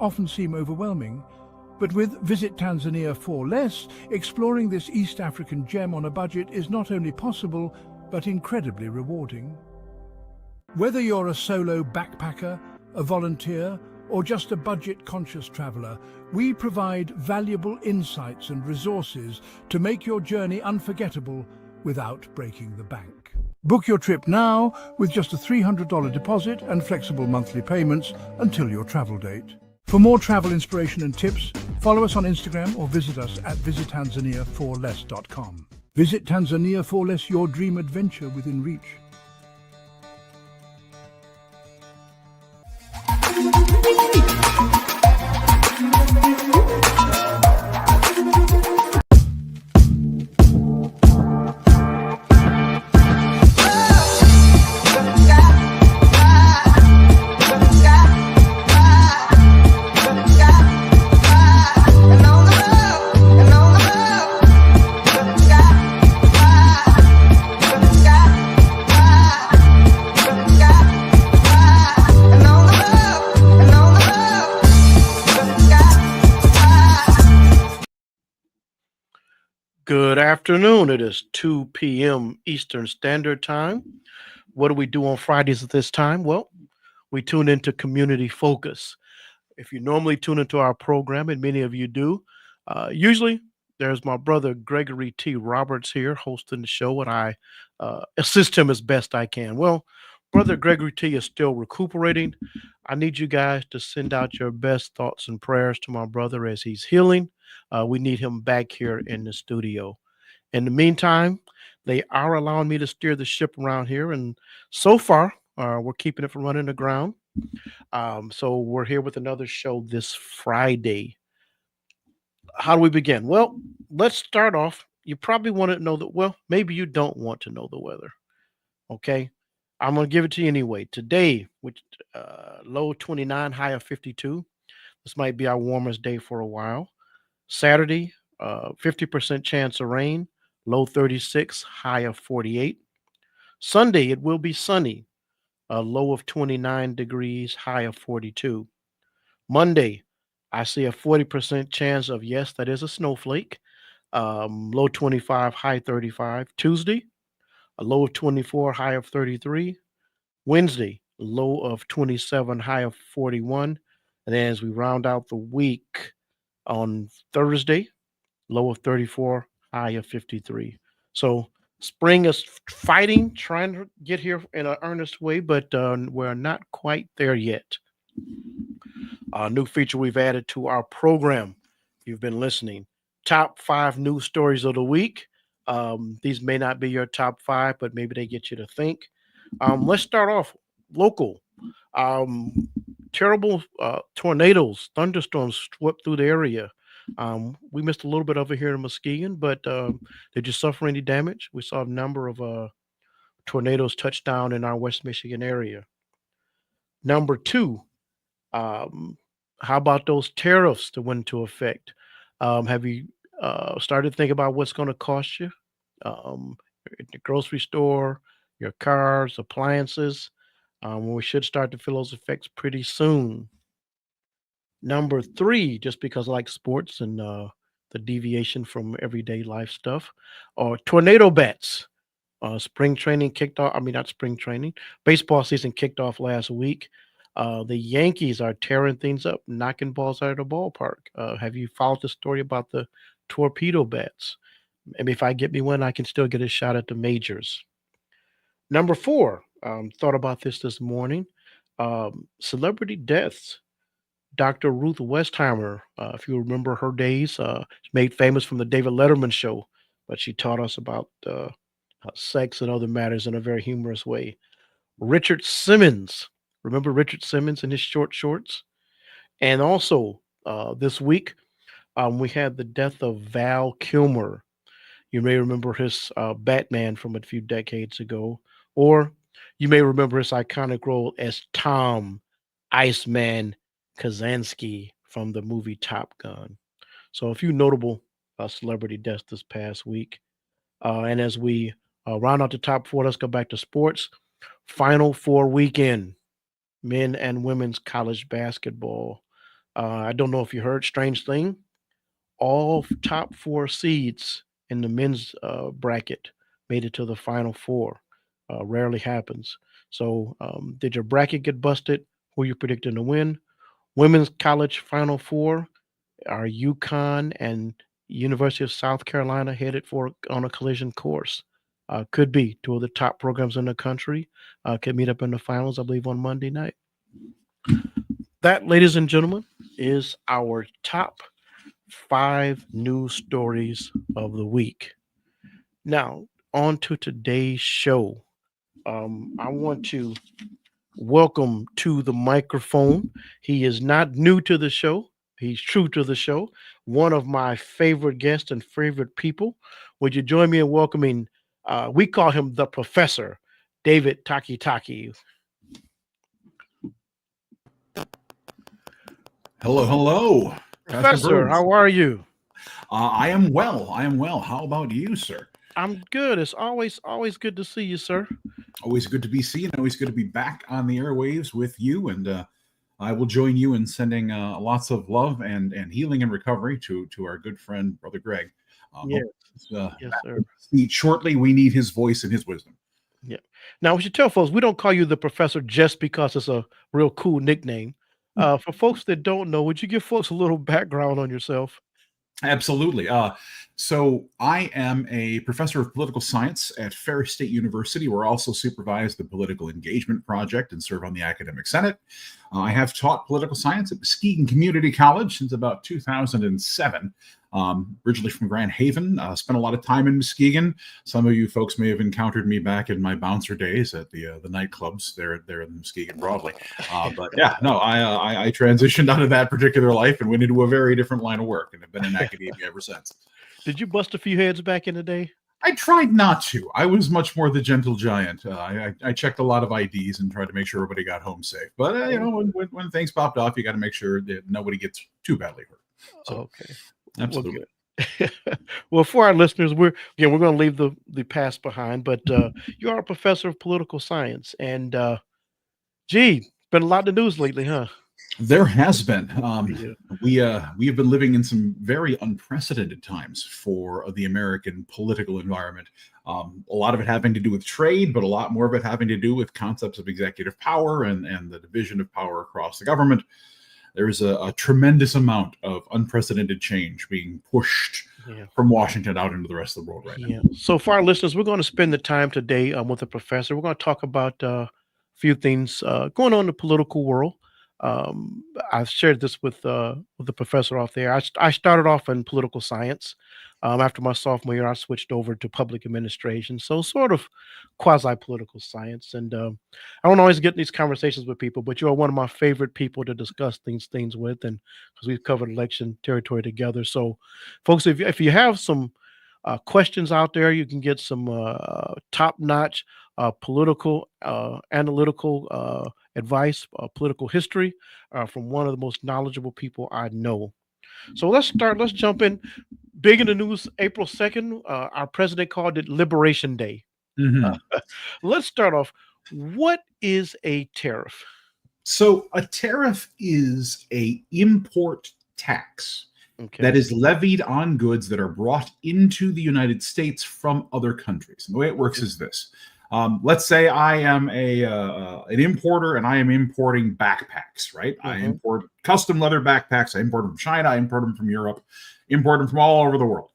often seem overwhelming. But with Visit Tanzania for Less, exploring this East African gem on a budget is not only possible, but incredibly rewarding. Whether you're a solo backpacker, a volunteer, or just a budget-conscious traveler, we provide valuable insights and resources to make your journey unforgettable without breaking the bank. Book your trip now with just a $300 deposit and flexible monthly payments until your travel date. For more travel inspiration and tips, follow us on Instagram or visit us at visittanzaniaforless.com. Visit Tanzania for Less, your dream adventure within reach. Good afternoon. It is 2 p.m. Eastern Standard Time. What do we do on Fridays at this time? Well, we tune into Community Focus. If you normally tune into our program, and many of you do, usually there's my brother Gregory T. Roberts here hosting the show, and I assist him as best I can. Well, Brother Gregory T is still recuperating. I need you guys to send out your best thoughts and prayers to my brother as he's healing. We need him back here in the studio. In the meantime, they are allowing me to steer the ship around here, and so far, we're keeping it from running aground. So we're here with another show this Friday. How do we begin? Well, let's start off. You probably want to know that, well, maybe you don't want to know the weather. Okay. I'm going to give it to you anyway. Today, which low 29, high of 52. This might be our warmest day for a while. Saturday, 50% chance of rain, low 36, high of 48. Sunday, it will be sunny, a low of 29 degrees, high of 42. Monday, I see a 40% chance of, yes, that is a snowflake, low 25, high 35. Tuesday, a low of 24, high of 33. Wednesday, low of 27, high of 41. And then as we round out the week on Thursday, low of 34, high of 53. So spring is fighting, trying to get here in an earnest way, but we're not quite there yet. A new feature we've added to our program, if you've been listening, top 5 news stories of the week. These may not be your top 5, but maybe they get you to think. Let's start off local. Terrible tornadoes, thunderstorms swept through the area. We missed a little bit over here in Muskegon, but did you suffer any damage? We saw a number of tornadoes touch down in our West Michigan area. Number 2, how about those tariffs that went into effect? Have you started to think about what's going to cost you? At the grocery store, your cars, appliances. We should start to feel those effects pretty soon. Number 3, just because I like sports and the deviation from everyday life stuff, are tornado bats. Spring training kicked off. I mean, not spring training. Baseball season kicked off last week. The Yankees are tearing things up, knocking balls out of the ballpark. Have you followed the story about the torpedo bats? Maybe if I get me one, I can still get a shot at the majors. Number 4, thought about this morning. Celebrity deaths. Dr. Ruth Westheimer, if you remember her days, made famous from the David Letterman show, but she taught us about sex and other matters in a very humorous way. Richard Simmons, remember Richard Simmons and his short shorts? And also this week, we had the death of Val Kilmer. You may remember his Batman from a few decades ago, or you may remember his iconic role as Tom Iceman Kazansky from the movie Top Gun. So a few notable celebrity deaths this past week. And as we round out the top 4, let's go back to sports. Final Four weekend, men and women's college basketball. I don't know if you heard, strange thing, all top four seeds in the men's bracket made it to the final four. Rarely happens. So, did your bracket get busted? Who you predicting to win? Women's college final four are UConn and University of South Carolina headed for on a collision course. Could be two of the top programs in the country. Could meet up in the finals, I believe, on Monday night. That, ladies and gentlemen, is our top 5 news stories of the week. Now, on to today's show. I want to welcome to the microphone. He is not new to the show. He's true to the show. One of my favorite guests and favorite people. Would you join me in welcoming? We call him the Professor, David Taki Taki. Hello, hello. Professor, how are you? I am well. I am well. How about you, sir? I'm good. It's always good to see you, sir. Always good to be seen. Always good to be back on the airwaves with you. And I will join you in sending lots of love and healing and recovery to our good friend, Brother Greg. Yes, yes, sir. Shortly, we need his voice and his wisdom. Yeah. Now, we should tell folks we don't call you the Professor just because it's a real cool nickname. For folks that don't know, would you give folks a little background on yourself? Absolutely. So I am a professor of political science at Ferris State University, where I also supervise the political engagement project and serve on the academic senate. I have taught political science at Muskegon Community College since about 2007. Originally from Grand Haven, spent a lot of time in Muskegon. Some of you folks may have encountered me back in my bouncer days at the nightclubs there in Muskegon broadly. But yeah, no, I transitioned out of that particular life and went into a very different line of work, and have been in academia ever since. Did you bust a few heads back in the day? I tried not to. I was much more the gentle giant. I checked a lot of IDs and tried to make sure everybody got home safe. But you know, when things popped off, you got to make sure that nobody gets too badly hurt. So, okay. absolutely. Well, well, for our listeners, we're going to leave the past behind, but you are a professor of political science, and gee, been a lot in the news lately, huh? There has been. Yeah. We have been living in some very unprecedented times for the American political environment. A lot of it having to do with trade, but a lot more of it having to do with concepts of executive power and the division of power across the government. There's a tremendous amount of unprecedented change being pushed from Washington out into the rest of the world right now. So for our listeners, we're going to spend the time today with the professor. We're going to talk about a few things going on in the political world. I've shared this with the professor off there. I started off in political science. After my sophomore year, I switched over to public administration, so sort of quasi-political science. And I don't always get in these conversations with people, but you are one of my favorite people to discuss things with, and because we've covered election territory together. So, folks, if you have some questions out there, you can get some top-notch political analytical advice, political history from one of the most knowledgeable people I know. So let's jump in. Big in the news, April 2nd, our president called it Liberation Day. Let's start off. What is a tariff? So a tariff is a import tax that is levied on goods that are brought into the United States from other countries. And the way it works is this. Let's say I am an importer and I am importing backpacks, right? I import custom leather backpacks. I import them from China. I import them from Europe. Import them from all over the world.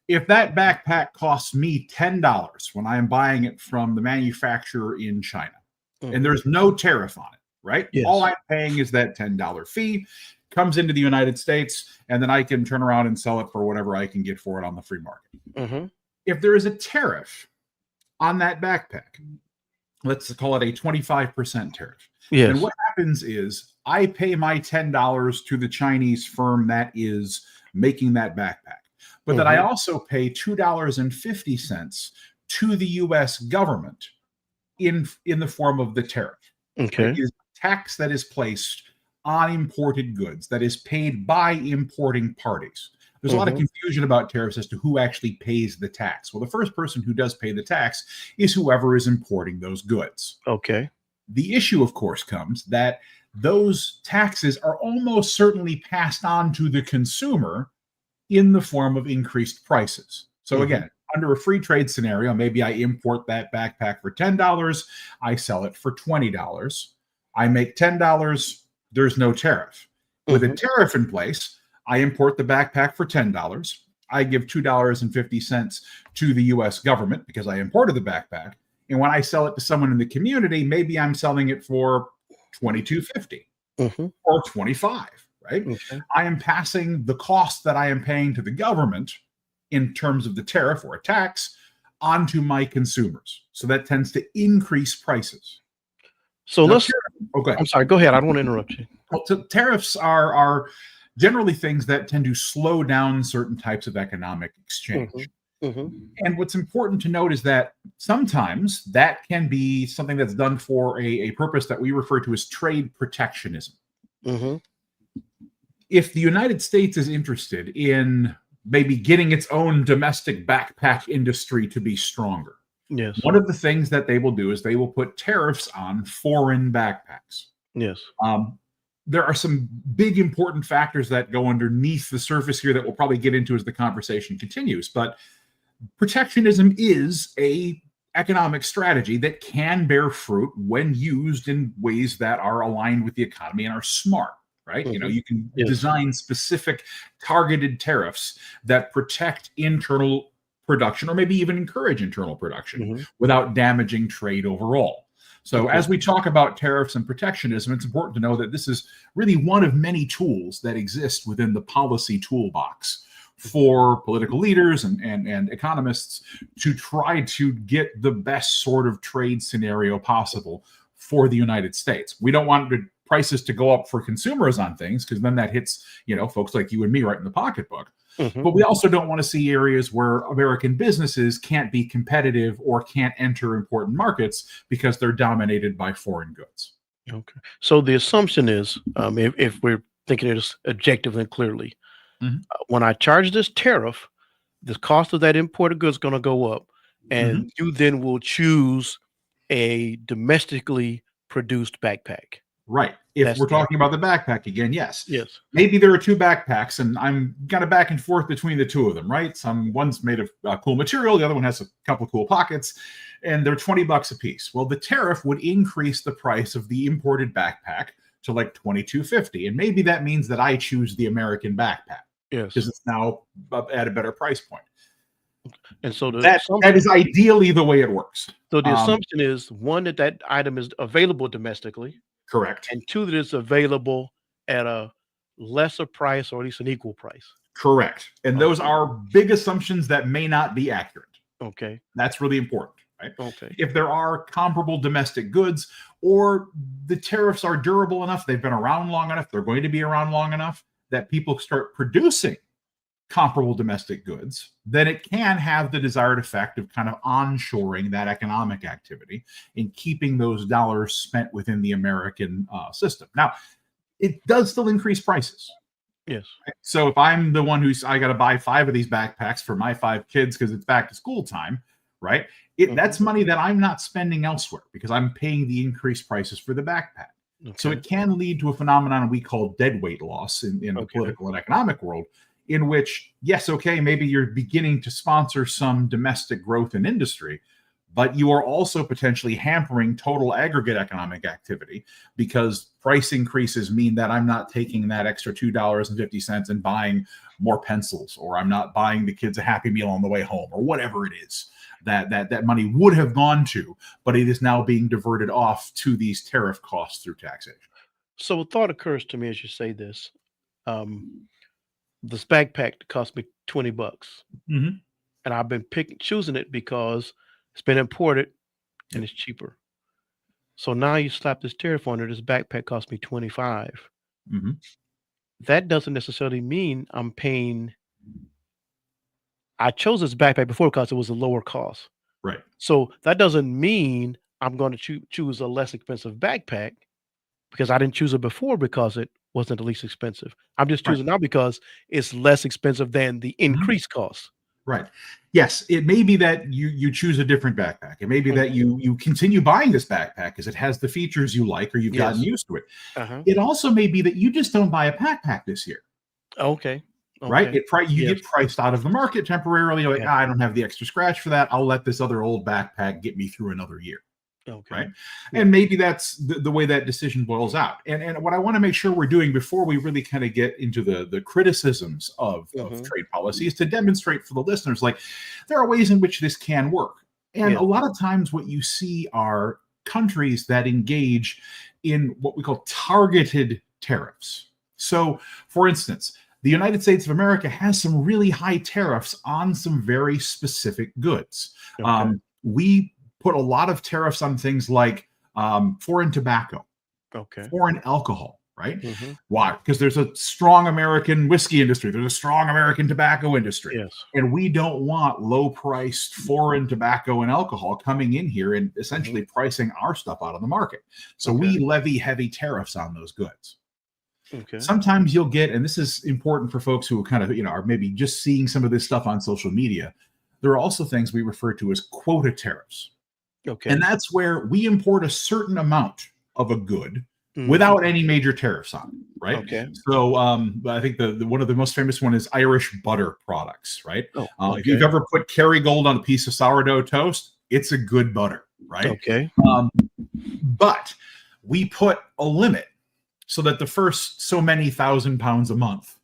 If that backpack costs me $10 when I am buying it from the manufacturer in China, and there's no tariff on it, right? Yes. All I'm paying is that $10 fee, comes into the United States, and then I can turn around and sell it for whatever I can get for it on the free market. If there is a tariff on that backpack, let's call it a 25% tariff. Yes. And what happens is I pay my $10 to the Chinese firm that is making that backpack, but then I also pay $2.50 to the U.S. government in the form of the tariff. Okay. It is tax that is placed on imported goods that is paid by importing parties. There's a lot of confusion about tariffs as to who actually pays the tax. Well, the first person who does pay the tax is whoever is importing those goods. Okay. The issue, of course, comes that those taxes are almost certainly passed on to the consumer in the form of increased prices. So Mhm. again, under a free trade scenario, maybe I import that backpack for $10, I sell it for $20. I make $10, there's no tariff. With a Mhm. tariff in place, I import the backpack for $10. I give $2.50 to the US government because I imported the backpack. And when I sell it to someone in the community, maybe I'm selling it for $22.50 Mhm. or 25, right? Okay. I am passing the cost that I am paying to the government in terms of the tariff or a tax onto my consumers. So that tends to increase prices. So Now, let's okay. I'm sorry, go ahead. I don't want to interrupt you. Well, tariffs are generally things that tend to slow down certain types of economic exchange. Mhm. Mhm. And what's important to note is that sometimes that can be something that's done for a purpose that we refer to as trade protectionism. Mhm. If the United States is interested in maybe getting its own domestic backpack industry to be stronger, Yes. one of the things that they will do is they will put tariffs on foreign backpacks. Yes. Um, there are some big important factors that go underneath the surface here that we'll probably get into as the conversation continues. But protectionism is a economic strategy that can bear fruit when used in ways that are aligned with the economy and are smart, right? You know, Mhm. you can Yes. design specific targeted tariffs that protect internal production or maybe even encourage internal production Mhm. without damaging trade overall. So, Okay. as we talk about tariffs and protectionism, it's important to know that this is really one of many tools that exist within the policy toolbox for political leaders and economists to try to get the best sort of trade scenario possible for the United States. We don't want the prices to go up for consumers on things because then that hits, folks like you and me right in the pocketbook. Mhm. But we also don't want to see areas where American businesses can't be competitive or can't enter important markets because they're dominated by foreign goods. Okay. So the assumption is, if we're thinking it as objectively and clearly, Mhm. when I charge this tariff, the cost of that imported goods is going to go up, Mhm. and you then will choose a domestically produced backpack. Right. If That's we're talking about the backpack again, yes. yes. Maybe there are two backpacks, and I'm kind of back and forth between the two of them, right? One's made of cool material, the other one has a couple of cool pockets, and they're $20 a piece. Well, the tariff would increase the price of the imported backpack to like $22.50, and maybe that means that I choose the American backpack Yes. because it's now at a better price point. And so the That is assumption ideally the way it works. so the Um, assumption is, one, that item is available domestically, Correct. and two, that it's available at a lesser price or at least an equal price. Correct. And those Okay. are big assumptions that may not be accurate. Okay. That's really important, right? Okay. If there are comparable domestic goods or the tariffs are durable enough, they've been around long enough, they're going to be around long enough that people start producing comparable domestic goods, then it can have the desired effect of kind of onshoring that economic activity and keeping those dollars spent within the American system. Now, it does still increase prices. Yes. So if I'm the one I got to buy 5 of these backpacks for my 5 kids because it's back to school time, right? That's Mhm. money that I'm not spending elsewhere because I'm paying the increased prices for the backpack. So Okay. it can lead to a phenomenon we call deadweight loss in the Okay. political and economic world, in which, yes, okay, maybe you're beginning to sponsor some domestic growth in industry, but you are also potentially hampering total aggregate economic activity because price increases mean that I'm not taking that extra $2.50 and buying more pencils, or I'm not buying the kids a Happy Meal on the way home, or whatever it is that money would have gone to, but it is now being diverted off to these tariff costs through taxation. So a thought occurs to me as you say this. Um, this backpack cost me $20, Mm-hmm. and I've been choosing it because it's been imported and Yep. it's cheaper. So now you slap this tariff on it. This backpack cost me 25. Mm-hmm. That doesn't necessarily mean I'm paying. I chose this backpack before because it was a lower cost. Right. So that doesn't mean I'm going to choose a less expensive backpack because I didn't choose it before because it wasn't the least expensive. I'm just Right. choosing now because it's less expensive than the Mhm. increased cost. Right. Yes, it may be that you choose a different backpack. It may be that you continue buying this backpack because it has the features you like or you've gotten Yes. used to it. Uh-huh. It also may be that you just don't buy a backpack this year, Okay. right? Okay. You Yes. get priced out of the market temporarily. You're like, Yeah. I don't have the extra scratch for that. I'll let this other old backpack get me through another year. Okay. Right. Yeah. And maybe that's the way that decision boils out. And what I want to make sure we're doing before we really kind of get into the criticisms of trade policy is to demonstrate for the listeners, like, there are ways in which this can work. And Yeah. a lot of times what you see are countries that engage in what we call targeted tariffs. So, for instance, the United States of America has some really high tariffs on some very specific goods. Okay. We put a lot of tariffs on things like foreign tobacco, Okay. foreign alcohol, right? Mhm. Why? Because there's a strong American whiskey industry, there's a strong American tobacco industry. Yes. And we don't want low-priced foreign tobacco and alcohol coming in here and essentially pricing our stuff out of the market. So we levy heavy tariffs on those goods. Okay. Sometimes you'll get, and this is important for folks who kind of, are maybe just seeing some of this stuff on social media, there are also things we refer to as quota tariffs. Okay. And that's where we import a certain amount of a good Mhm. without any major tariffs on it, right? Okay. So I think the one of the most famous one is Irish butter products, right? Oh, If you've okay. ever put Kerrygold on a piece of sourdough toast, it's a good butter, right? Okay. But we put a limit so that the first so many thousand pounds a month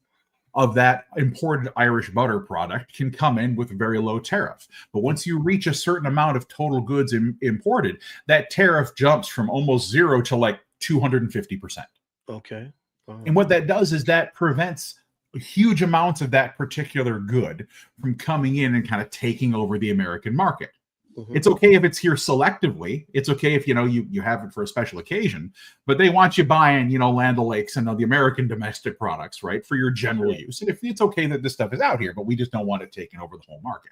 of that imported Irish butter product can come in with a very low tariff. But once you reach a certain amount of total goods imported, that tariff jumps from almost zero to like 250%. Okay. And what that does is that prevents huge amounts of that particular good from coming in and kind of taking over the American market. It's okay if it's here selectively. It's okay if, you have it for a special occasion, but they want you buying, Land O'Lakes and the American domestic products, right, for your general use. And if it's okay that this stuff is out here, but we just don't want it taking over the whole market.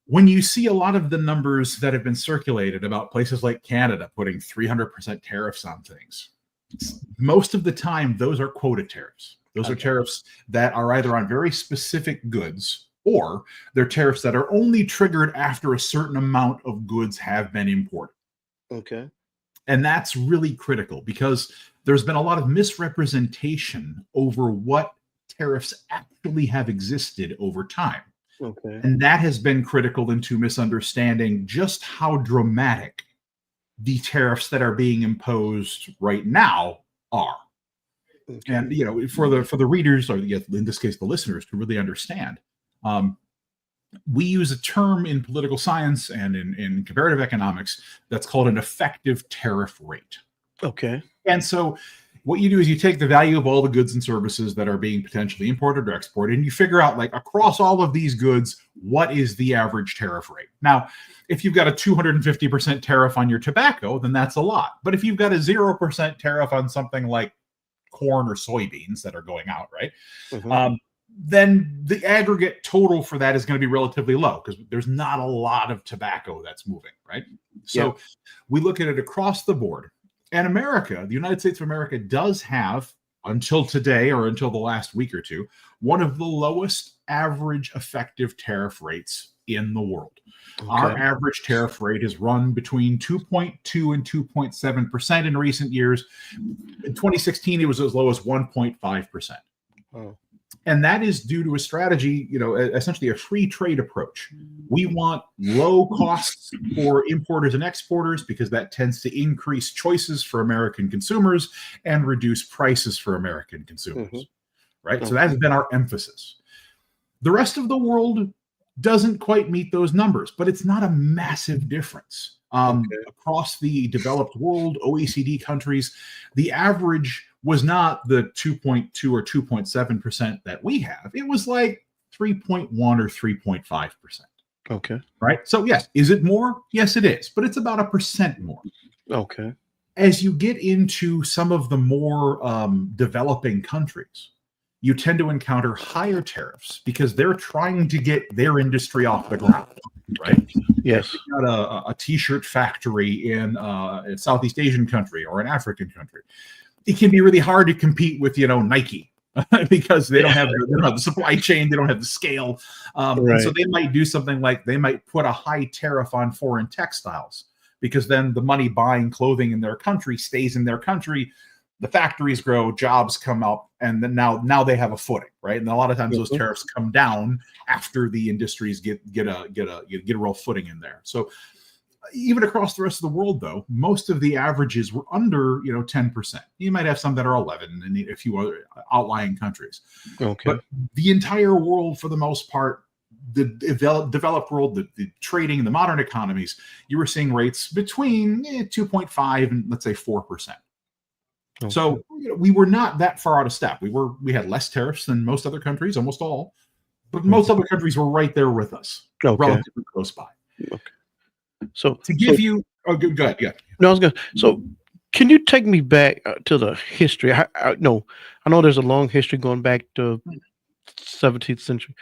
When you see a lot of the numbers that have been circulated about places like Canada putting 300% tariffs on things, most of the time, those are quota tariffs. Those are tariffs that are either on very specific goods, or they're tariffs that are only triggered after a certain amount of goods have been imported. Okay. And that's really critical because there's been a lot of misrepresentation over what tariffs actually have existed over time. Okay. And that has been critical into misunderstanding just how dramatic the tariffs that are being imposed right now are. Okay. And for the readers, or in this case the listeners, to really understand, we use a term in political science and in comparative economics that's called an effective tariff rate. Okay. And so what you do is you take the value of all the goods and services that are being potentially imported or exported, and you figure out, like, across all of these goods, what is the average tariff rate? Now, if you've got a 250% tariff on your tobacco, then that's a lot. But if you've got a 0% tariff on something like corn or soybeans that are going out, right? Then the aggregate total for that is going to be relatively low because there's not a lot of tobacco that's moving, right? So we look at it across the board. And America, the United States of America, does have, until today or until the last week or two, one of the lowest average effective tariff rates in the world. Our average tariff rate has run between 2.2 and 2.7% in recent years. In 2016, it was as low as 1.5%. Oh. And that is due to a strategy, essentially a free trade approach. We want low costs for importers and exporters because that tends to increase choices for American consumers and reduce prices for American consumers, right? So that has been our emphasis. The rest of the world doesn't quite meet those numbers, but it's not a massive difference. Across the developed world, OECD countries, the average was not the 2.2 or 2.7% that we have. It was like 3.1 or 3.5%. Okay. Right? So yes, is it more? Yes, it is, but it's about 1% more. Okay. As you get into some of the more developing countries, you tend to encounter higher tariffs because they're trying to get their industry off the ground, right? Yes. If you've got a t-shirt factory in a Southeast Asian country or an African country, it can be really hard to compete with, Nike because they don't have the supply chain, they don't have the scale. And so Right. they might do something like they might put a high tariff on foreign textiles, because then the money buying clothing in their country stays in their country. The factories grow, jobs come up, and then now they have a footing, right? And a lot of times those Mhm. tariffs come down after the industries get a real footing in there. So even across the rest of the world, though, most of the averages were under 10%. You might have some that are 11 and a few other outlying countries, Okay. but the entire world, for the most part, the developed world, the trading, the modern economies, you were seeing rates between 2.5 and let's say 4%. Okay. So we were not that far out of step. We had less tariffs than most other countries, almost all, but most other countries were right there with us, Okay. relatively close by. Okay. So To give you, good, yeah. no, I was gonna. So, can you take me back to the history? I know there's a long history going back to 17th century.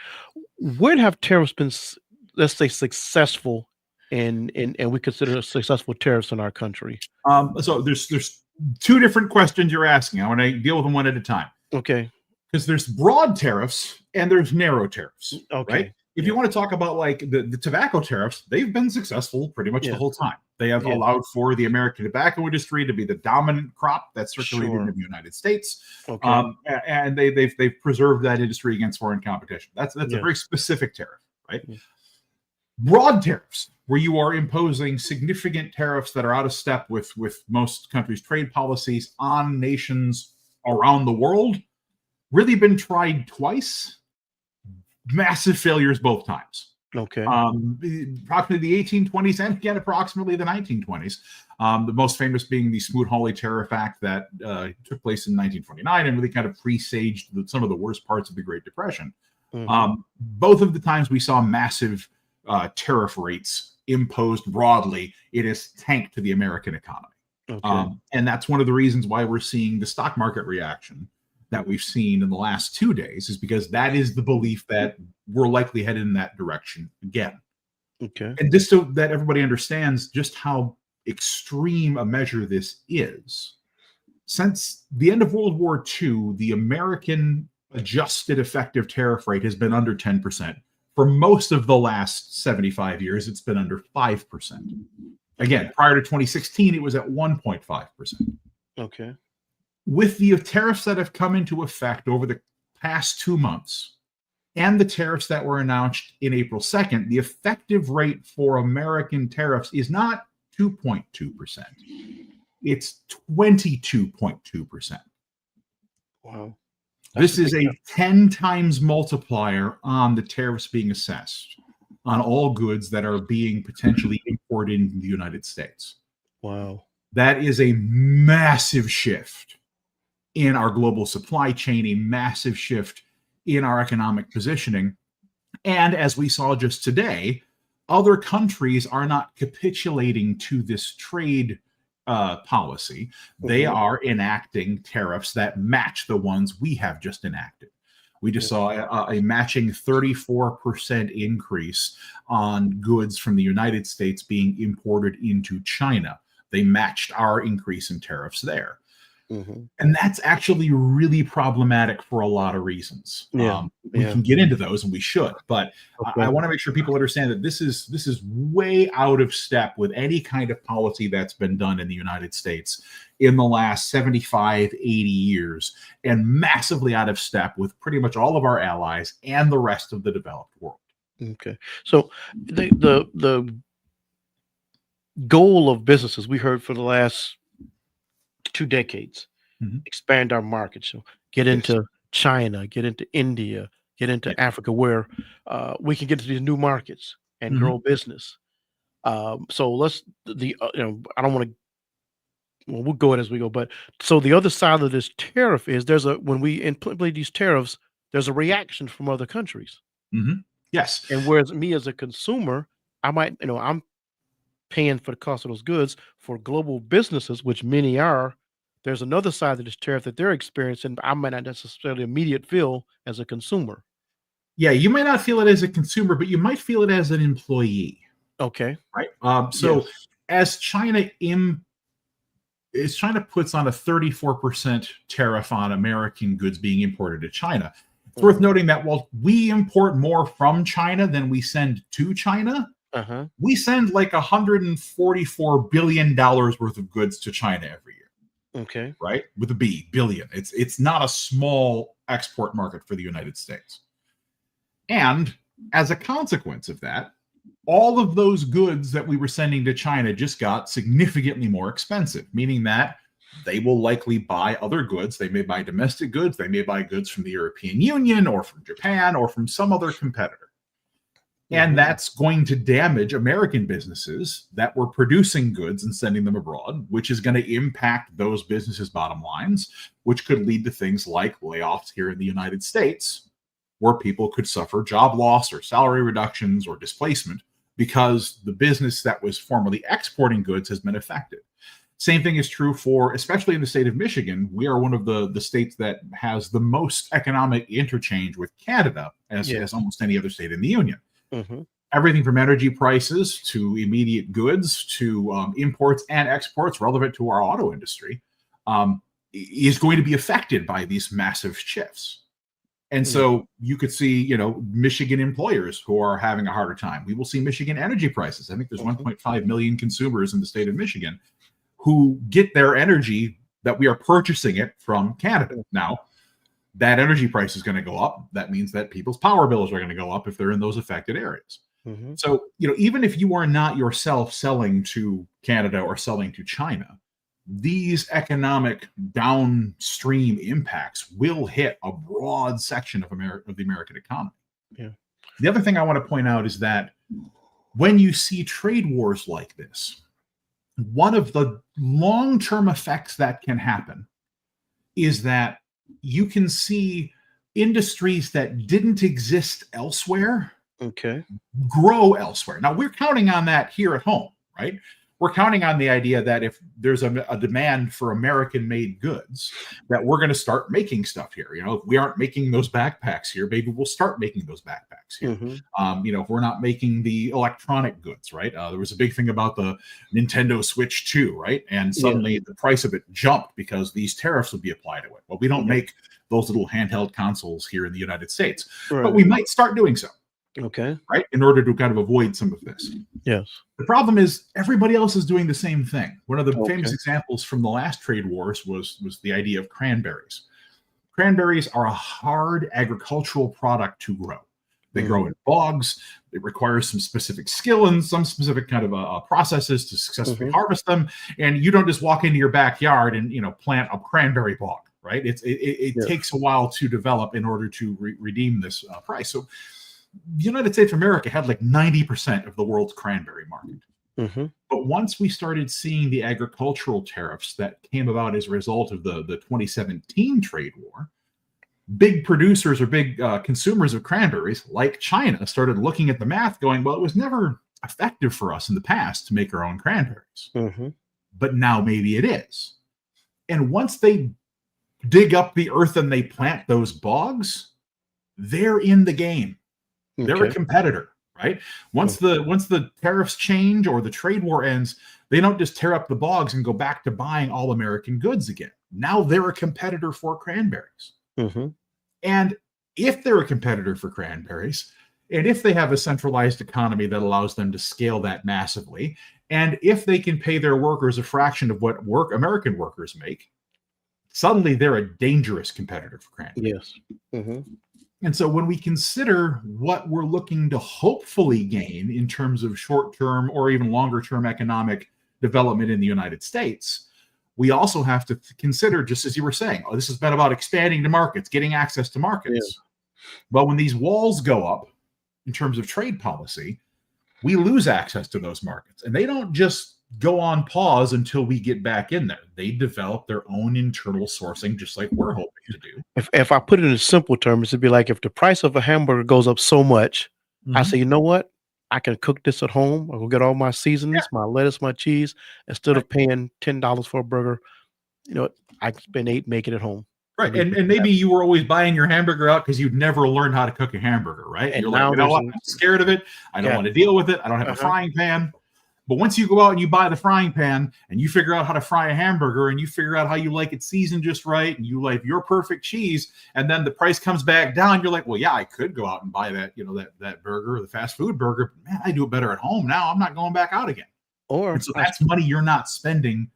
Where have tariffs been, let's say, successful, and we consider successful tariffs in our country? So there's two different questions you're asking. I want to deal with them one at a time, Okay. because there's broad tariffs and there's narrow tariffs, Okay. right? If you want to talk about like the tobacco tariffs, they've been successful pretty much the Yeah. whole time. They have Yeah. allowed for the American tobacco industry to be the dominant crop that's circulated Sure. in the United States, Okay. and they've preserved that industry against foreign competition. That's a Yeah. very specific tariff, right? Yeah. Broad tariffs, where you are imposing significant tariffs that are out of step with most countries' trade policies on nations around the world, really been tried twice. Massive failures both times. Okay. Approximately the 1820s and again approximately the 1920s. The most famous being the Smoot-Hawley Tariff Act that took place in 1929 and really kind of presaged some of the worst parts of the Great Depression. Mhm. Both of the times we saw massive tariff rates imposed broadly, it has tanked to the American economy. Okay. And that's one of the reasons why we're seeing the stock market reaction that we've seen in the last 2 days, is because that is the belief that we're likely headed in that direction again. Okay. And just so that everybody understands just how extreme a measure this is, since the end of World War II, the American adjusted effective tariff rate has been under 10%. For most of the last 75 years, it's been under 5%. Again, prior to 2016, it was at 1.5%. Okay. With the tariffs that have come into effect over the past 2 months and the tariffs that were announced in April 2nd, the effective rate for American tariffs is not 2.2%. It's 22.2%. Wow. This is big a 10 times multiplier on the tariffs being assessed on all goods that are being potentially imported into the United States. Wow. That is a massive shift in our global supply chain, a massive shift in our economic positioning. And as we saw just today, other countries are not capitulating to this trade policy. They Mhm. are enacting tariffs that match the ones we have just enacted. We just saw a matching 34% increase on goods from the United States being imported into China. They matched our increase in tariffs there. Mhm. And that's actually really problematic for a lot of reasons. Yeah. We Yeah. can get into those, and we should, but I Okay. want to make sure people understand that this is way out of step with any kind of policy that's been done in the United States in the last 75, 80 years, and massively out of step with pretty much all of our allies and the rest of the developed world. Okay. So the goal of businesses we heard for the last 2 decades, Mhm. expand our market. So get Yes. into China, get into India, get Yeah. into Africa, where we can get to these new markets and Mhm. grow business. So let's I don't want to. Well, we'll go it as we go. But so the other side of this tariff is when we implement these tariffs, there's a reaction from other countries. Mhm. Yes. And whereas me as a consumer, I might, I'm paying for the cost of those goods. For global businesses, which many are, there's another side of this tariff that they're experiencing. I might not necessarily immediate feel as a consumer. Yeah, you might not feel it as a consumer, but you might feel it as an employee, Okay. right? So Yes. as China is China puts on a 34% tariff on American goods being imported to China. It's worth noting that while we import more from China than we send to China, we send like $144 billion worth of goods to China every year. Okay. Right? With a B, billion. It's not a small export market for the United States. And as a consequence of that, all of those goods that we were sending to China just got significantly more expensive, meaning that they will likely buy other goods. They may buy domestic goods. They may buy goods from the European Union or from Japan or from some other competitor. And that's going to damage American businesses that were producing goods and sending them abroad, which is going to impact those businesses' bottom lines, which could lead to things like layoffs here in the United States, where people could suffer job loss or salary reductions or displacement because the business that was formerly exporting goods has been affected. Same thing is true for, especially in the state of Michigan. We are one of the states that has the most economic interchange with Canada, as almost any other state in the Union. Everything from energy prices to immediate goods to imports and exports relevant to our auto industry is going to be affected by these massive shifts. And so you could see, Michigan employers who are having a harder time. We will see Michigan energy prices. I think there's 1.5 million consumers in the state of Michigan who get their energy that we are purchasing it from Canada. Now, that energy price is going to go up. That means that people's power bills are going to go up if they're in those affected areas. So, even if you are not yourself selling to Canada or selling to China, these economic downstream impacts will hit a broad section of the American economy. The other thing I want to point out is that when you see trade wars like this, one of the long-term effects that can happen is that you can see industries that didn't exist elsewhere grow elsewhere. Now, we're counting on that here at home, right? We're counting on the idea that if there's a demand for American-made goods, that we're going to start making stuff here. If we aren't making those backpacks here, maybe we'll start making those backpacks here. If we're not making the electronic goods, right? There was a big thing about the Nintendo Switch 2, right? And suddenly the price of it jumped because these tariffs would be applied to it. Well, we don't make those little handheld consoles here in the United States, but we might start doing so. Right? In order to kind of avoid some of this. Yes. The problem is everybody else is doing the same thing. One of the famous examples from the last trade wars was the idea of cranberries. Cranberries are a hard agricultural product to grow. They grow in bogs. It requires some specific skill and some specific kind of processes to successfully harvest them. And you don't just walk into your backyard and plant a cranberry bog, right? It takes a while to develop in order to redeem this price. So the United States of America had like 90% of the world's cranberry market. But once we started seeing the agricultural tariffs that came about as a result of the 2017 trade war, big producers or big consumers of cranberries like China started looking at the math going, well, it was never effective for us in the past to make our own cranberries. But now maybe it is. And once they dig up the earth and they plant those bogs, they're in the game. They're a competitor, right? Once the tariffs change or the trade war ends, they don't just tear up the bogs and go back to buying all American goods again. Now they're a competitor for cranberries. And if they're a competitor for cranberries, and if they have a centralized economy that allows them to scale that massively, and if they can pay their workers a fraction of what American workers make, suddenly they're a dangerous competitor for cranberries. And so when we consider what we're looking to hopefully gain in terms of short-term or even longer-term economic development in the United States, we also have to consider, just as you were saying, this has been about expanding to markets, getting access to markets. Well, when these walls go up in terms of trade policy, we lose access to those markets. And they don't just go on pause until we get back in there. They develop their own internal sourcing, just like we're hoping to do. If I put it in simple terms, it'd be like if the price of a hamburger goes up so much, I say, you know what? I can cook this at home. I will get all my seasonings, my lettuce, my cheese, instead of paying $10 for a burger. I can spend $8 making it home. Right. And maybe you were always buying your hamburger out because you'd never learned how to cook a hamburger, right? And you're like, what? I'm scared of it. I don't want to deal with it. I don't have a frying pan. But once you go out and you buy the frying pan and you figure out how to fry a hamburger and you figure out how you like it seasoned just right and you like your perfect cheese, and then the price comes back down, you're like, well, yeah, I could go out and buy that, that burger, the fast food burger. But man, I do it better at home now. I'm not going back out again. Or And so that's money you're not spending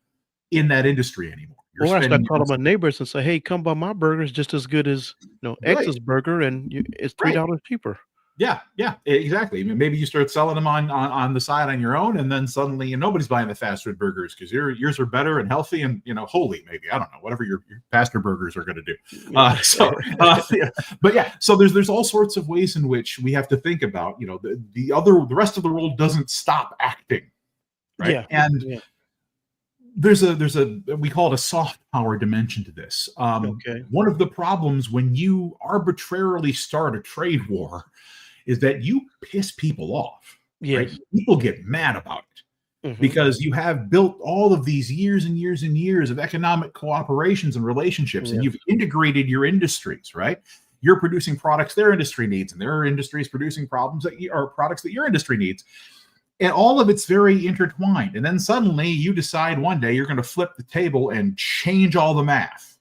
in that industry anymore. You're I start spending calling my neighbors and say, "Hey, come by my burger. It's just as good as right. X's burger, and it's $3 cheaper." Yeah, exactly. I mean, maybe you start selling them on the side on your own, and then suddenly nobody's buying the fast food burgers because yours are better and healthy and holy. Maybe, I don't know, whatever your faster burgers are going to do. But yeah, so there's all sorts of ways in which we have to think about. The rest of the world doesn't stop acting, right? Yeah, and there's a we call it a soft power dimension to this. One of the problems when you arbitrarily start a trade war is that you piss people off. Yes. Right? People get mad about it because you have built all of these years and years and years of economic cooperations and relationships, and you've integrated your industries, right? You're producing products their industry needs, and their industry is producing products that your industry needs. And all of it's very intertwined. And then suddenly you decide one day you're going to flip the table and change all the math.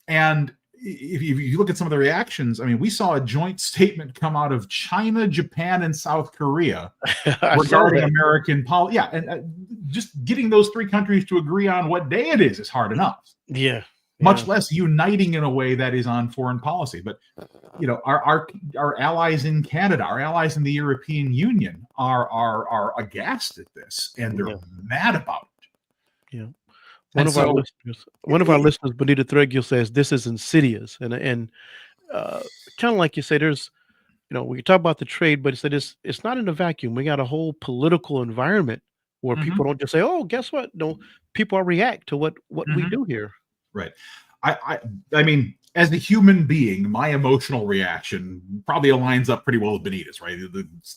And if you look at some of the reactions, I mean, we saw a joint statement come out of China, Japan, and South Korea regarding American policy. Yeah, and just getting those three countries to agree on what day it is hard enough. Yeah. Much less uniting in a way that is on foreign policy. But our allies in Canada, our allies in the European Union are aghast at this, and they're mad about it. Yeah. One of our listeners, Bonita Thregill, says this is insidious, and kind of like you say, there's we can talk about the trade, but it's not in a vacuum. We got a whole political environment where people don't just say, "Oh, guess what?" No, people react to what we do here. Right. I mean, as a human being, my emotional reaction probably aligns up pretty well with Benita's, right?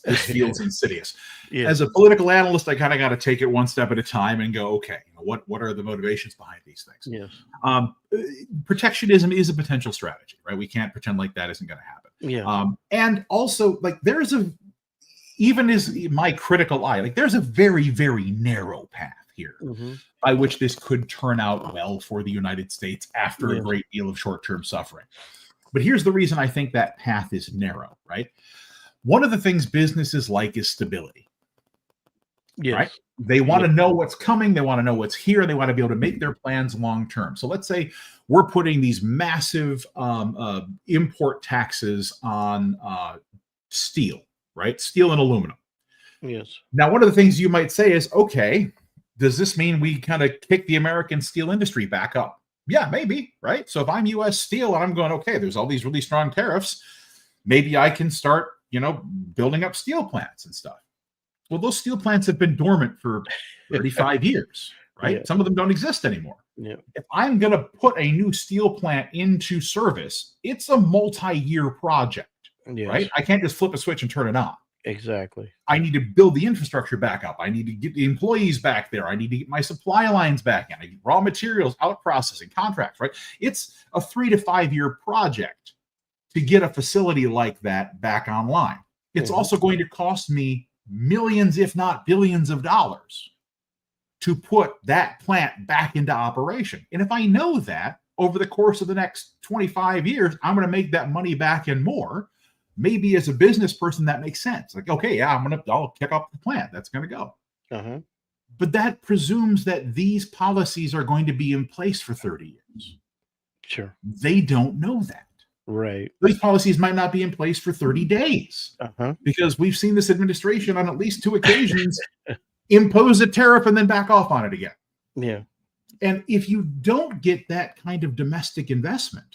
This feels insidious. Yeah. As a political analyst, I kind of got to take it one step at a time and go, okay, what are the motivations behind these things? Yes. Protectionism is a potential strategy, right? We can't pretend like that isn't going to happen. Yeah. And also, like, even as my critical eye, like, there's a very, very narrow path here by which this could turn out well for the United States after a great deal of short-term suffering. But here's the reason I think that path is narrow, right? One of the things businesses like is stability. Yes. Right? They want to know what's coming. They want to know what's here. They want to be able to make their plans long-term. So let's say we're putting these massive import taxes on steel, right? Steel and aluminum. Yes. Now, one of the things you might say is, okay, does this mean we kind of kick the American steel industry back up? Yeah, maybe, right? So if I'm U.S. Steel and I'm going, okay, there's all these really strong tariffs, maybe I can start, building up steel plants and stuff. Well, those steel plants have been dormant for 35 years, right? Yeah. Some of them don't exist anymore. Yeah. If I'm going to put a new steel plant into service, it's a multi-year project, right? I can't just flip a switch and turn it on. Exactly. I need to build the infrastructure back up. I need to get the employees back there. I need to get my supply lines back in. I need raw materials, out processing, contracts, right? It's a 3 to 5 year project to get a facility like that back online. It's also going to cost me millions, if not billions of dollars to put that plant back into operation. And if I know that over the course of the next 25 years, I'm going to make that money back and more. Maybe as a business person, that makes sense. Like, okay, yeah, I'll kick off the plant. That's going to go. But that presumes that these policies are going to be in place for 30 years. Sure. They don't know that. Right. These policies might not be in place for 30 days because we've seen this administration on at least 2 occasions impose a tariff and then back off on it again. Yeah. And if you don't get that kind of domestic investment,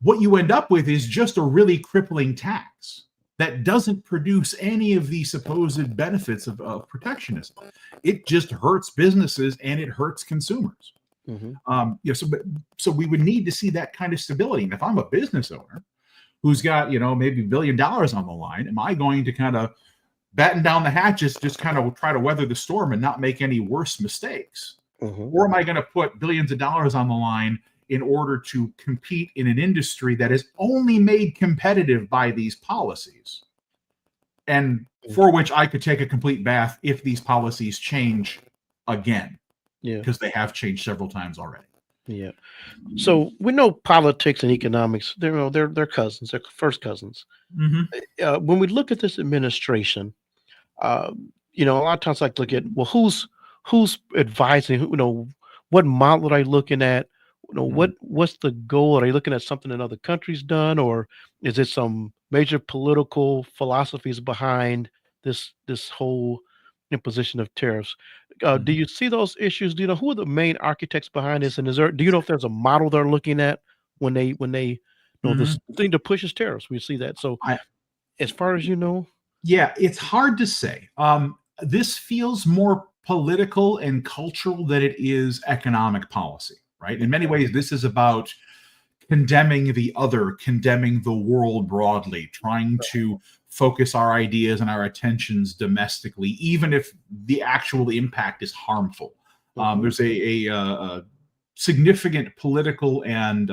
what you end up with is just a really crippling tax that doesn't produce any of the supposed benefits of protectionism. It just hurts businesses and it hurts consumers. So we would need to see that kind of stability. And if I'm a business owner who's got, maybe $1 billion on the line, am I going to kind of batten down the hatches, just kind of try to weather the storm and not make any worse mistakes? Or am I going to put billions of dollars on the line in order to compete in an industry that is only made competitive by these policies and for which I could take a complete bath if these policies change again, Yeah. because they have changed several times already. Yeah. So we know politics and economics, they're cousins, they're first cousins. Mhm. When we look at this administration, uh, a lot of times I look at, well, who's advising, what model are they looking at? What's the goal? Are they looking at something that other countries done, or is it some major political philosophies behind this whole imposition of tariffs? Do Mhm. you see those issues? Do you know who are the main architects behind this? And do you know if there's a model they're looking at when they this Mhm. thing that pushes tariffs? We see that. So I as far as you know, Yeah, it's hard to say. This feels more political and cultural than it is economic policy, right? In many ways, this is about condemning the other, condemning the world broadly, trying to focus our ideas and our attentions domestically, even if the actual impact is harmful. Mhm. There's a significant political and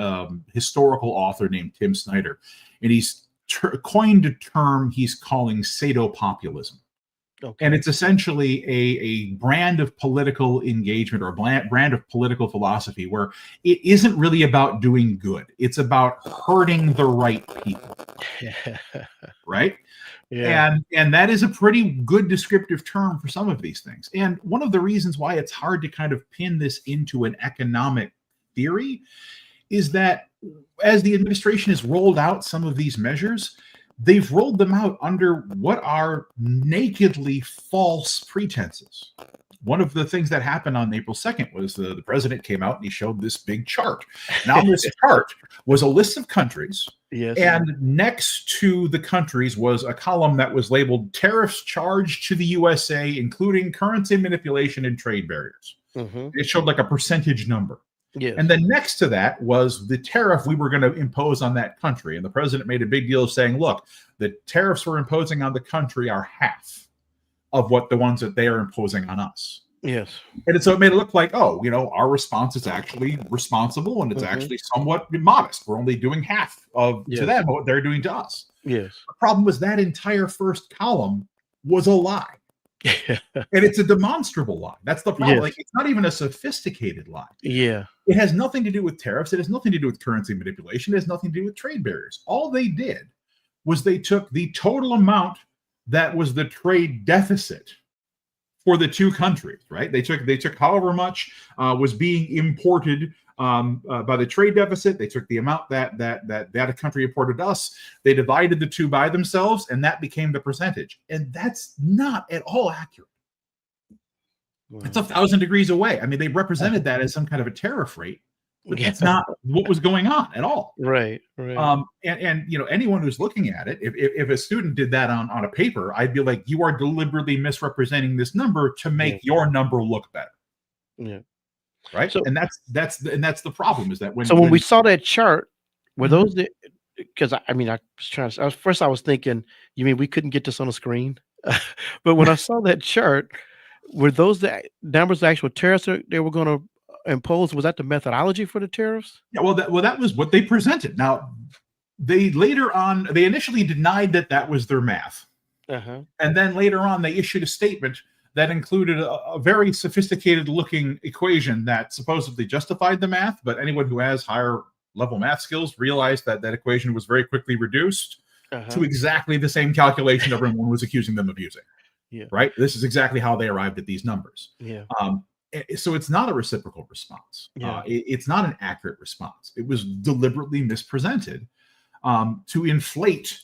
historical author named Tim Snyder, and he's coined a term he's calling sadopopulism. And Okay. it's essentially a brand of political engagement or a brand of political philosophy where it isn't really about doing good. It's about hurting the right people, right? Yeah. And that is a pretty good descriptive term for some of these things. And one of the reasons why it's hard to kind of pin this into an economic theory is that as the administration has rolled out some of these measures, they've rolled them out under what are nakedly false pretenses. One of the things that happened on April 2nd was the president came out and he showed this big chart. Now, this chart was a list of countries, Yes. and next to the countries was a column that was labeled tariffs charged to the USA, including currency manipulation and trade barriers. Mhm. It showed like a percentage number. Yes. And then next to that was the tariff we were going to impose on that country. And the president made a big deal of saying, look, the tariffs we're imposing on the country are half of what the ones that they are imposing on us. Yes. And so it made it look like, oh, our response is actually responsible and it's Mhm. actually somewhat modest. We're only doing half to Yes. them what they're doing to us. Yes. The problem was that entire first column was a lie. And it's a demonstrable lie. That's the problem. Yes. Like, it's not even a sophisticated lie. Yeah. It has nothing to do with tariffs. It has nothing to do with currency manipulation. It has nothing to do with trade barriers. All they did was they took the total amount that was the trade deficit for the two countries, right? They took however much was being imported by the trade deficit. They took the amount that country imported us. They divided the two by themselves, and that became the percentage. And that's not at all accurate. It's 1,000 degrees away. I mean, they represented that as some kind of a tariff rate, but that's not what was going on at all. Right. Right. And anyone who's looking at it, if a student did that on a paper, I'd be like, you are deliberately misrepresenting this number to make your number look better. Yeah. Right. So And that's the problem, is that when we saw that chart, were Mhm. those the because I mean, I was trying to first I was thinking, you mean we couldn't get this on the screen? But when I saw that chart, were those the numbers, the actual tariffs that they were gonna impose? Was that the methodology for the tariffs? Yeah, that was what they presented. Now, they initially denied that was their math. Uh-huh. And then later on, they issued a statement that included a very sophisticated looking equation that supposedly justified the math. But anyone who has higher level math skills realized that equation was very quickly reduced to exactly the same calculation everyone was accusing them of using. Yeah. Right? This is exactly how they arrived at these numbers. Yeah. So it's not a reciprocal response. Yeah. It's not an accurate response. It was deliberately mispresented to inflate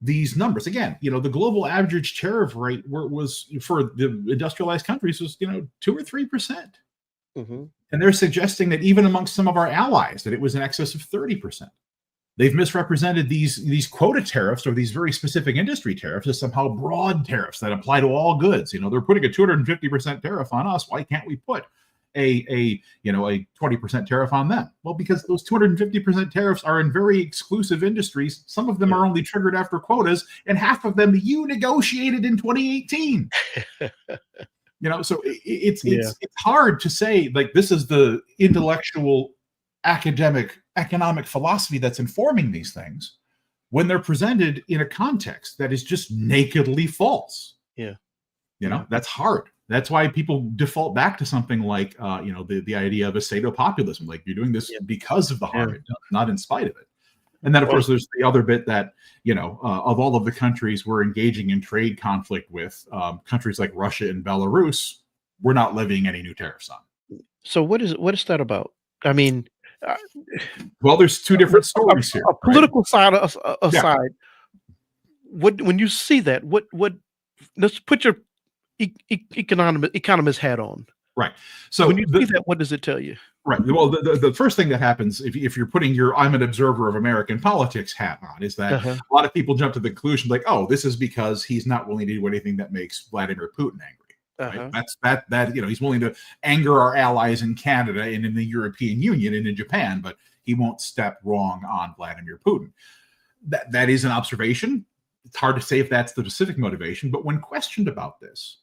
these numbers. Again, the global average tariff rate was for the industrialized countries was 2 or 3%, Mhm. and they're suggesting that even amongst some of our allies that it was in excess of 30%. They've misrepresented these quota tariffs or these very specific industry tariffs as somehow broad tariffs that apply to all goods. They're putting a 250% tariff on us. Why can't we put a 20% tariff on them? Well, because those 250% tariffs are in very exclusive industries. Some of them are only triggered after quotas, and half of them you negotiated in 2018. So it's hard to say like this is the intellectual academic economic philosophy that's informing these things, when they're presented in a context that is just nakedly false. Yeah. That's hard. That's why people default back to something like, the idea of aceto-populism. Like, you're doing this because of the harm it does, not in spite of it. And then, of course, there's the other bit that, of all of the countries we're engaging in trade conflict with, countries like Russia and Belarus, we're not levying any new tariffs on. So what is that about? I mean, well, there's two different stories here. A political side aside, Yeah. when you see that, what let's put your economist hat on. Right. So when you see that, what does it tell you? Right. Well, the first thing that happens if you're putting your "I'm an observer of American politics" hat on is that a lot of people jump to the conclusion like, oh, this is because he's not willing to do anything that makes Vladimir Putin angry. Right? That's he's willing to anger our allies in Canada and in the European Union and in Japan, but he won't step wrong on Vladimir Putin. That is an observation. It's hard to say if that's the specific motivation, but when questioned about this,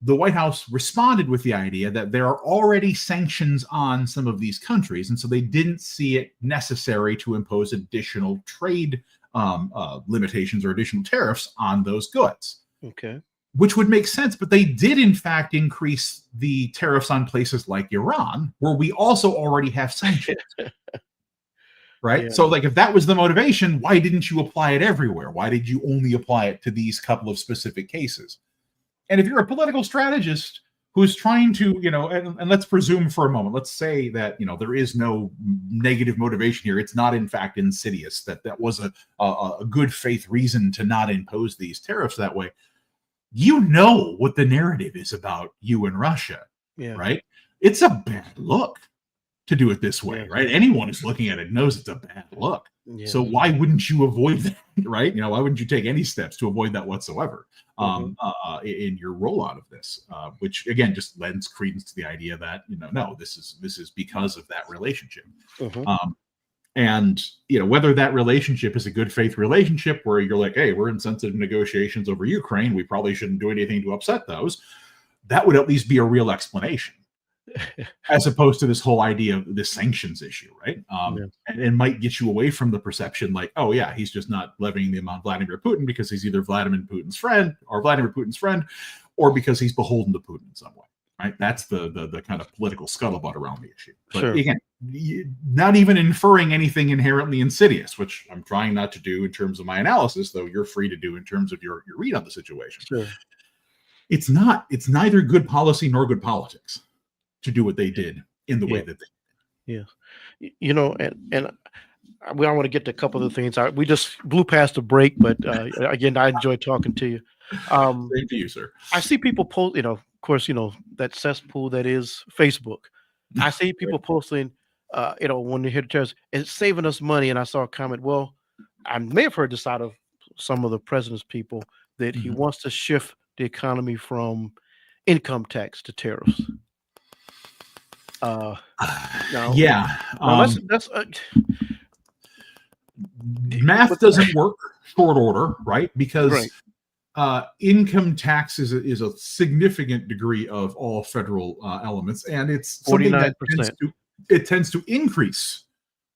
the White House responded with the idea that there are already sanctions on some of these countries, and so they didn't see it necessary to impose additional trade limitations or additional tariffs on those goods. Okay. Which would make sense, but they did, in fact, increase the tariffs on places like Iran, where we also already have sanctions. Right? Yeah. So, like, if that was the motivation, why didn't you apply it everywhere? Why did you only apply it to these couple of specific cases? And if you're a political strategist who's trying to, and let's presume for a moment, let's say that, there is no negative motivation here. It's not, in fact, insidious, that was a good faith reason to not impose these tariffs that way. What the narrative is about you and Russia, right? It's a bad look to do it this way, right? Anyone who's looking at it knows it's a bad look. Yeah. So why wouldn't you avoid that, right? Why wouldn't you take any steps to avoid that whatsoever in your rollout of this? Which again just lends credence to the idea that no, this is because of that relationship. And whether that relationship is a good faith relationship where you're like, hey, we're in sensitive negotiations over Ukraine, we probably shouldn't do anything to upset those. That would at least be a real explanation. As opposed to this whole idea of the sanctions issue, right? And it might get you away from the perception like, oh yeah, he's just not levying them on Vladimir Putin because he's either Vladimir Putin's friend, or because he's beholden to Putin in some way, right? That's the kind of political scuttlebutt around the issue. But again, not even inferring anything inherently insidious, which I'm trying not to do in terms of my analysis, though you're free to do in terms of your read on the situation. Sure. It's neither good policy nor good politics to do what they did in the way that they did. Yeah. And I want to get to a couple of the things. We just blew past the break, but again, I enjoy talking to you. Same to you, sir. I see people post, of course, that cesspool that is Facebook. I see people posting, when they hear the tariffs, it's saving us money. And I saw a comment, well, I may have heard this out of some of the president's people that he wants to shift the economy from income tax to tariffs. Math doesn't work short order, right? Because income tax is a significant degree of all federal elements, and it's something that tends to increase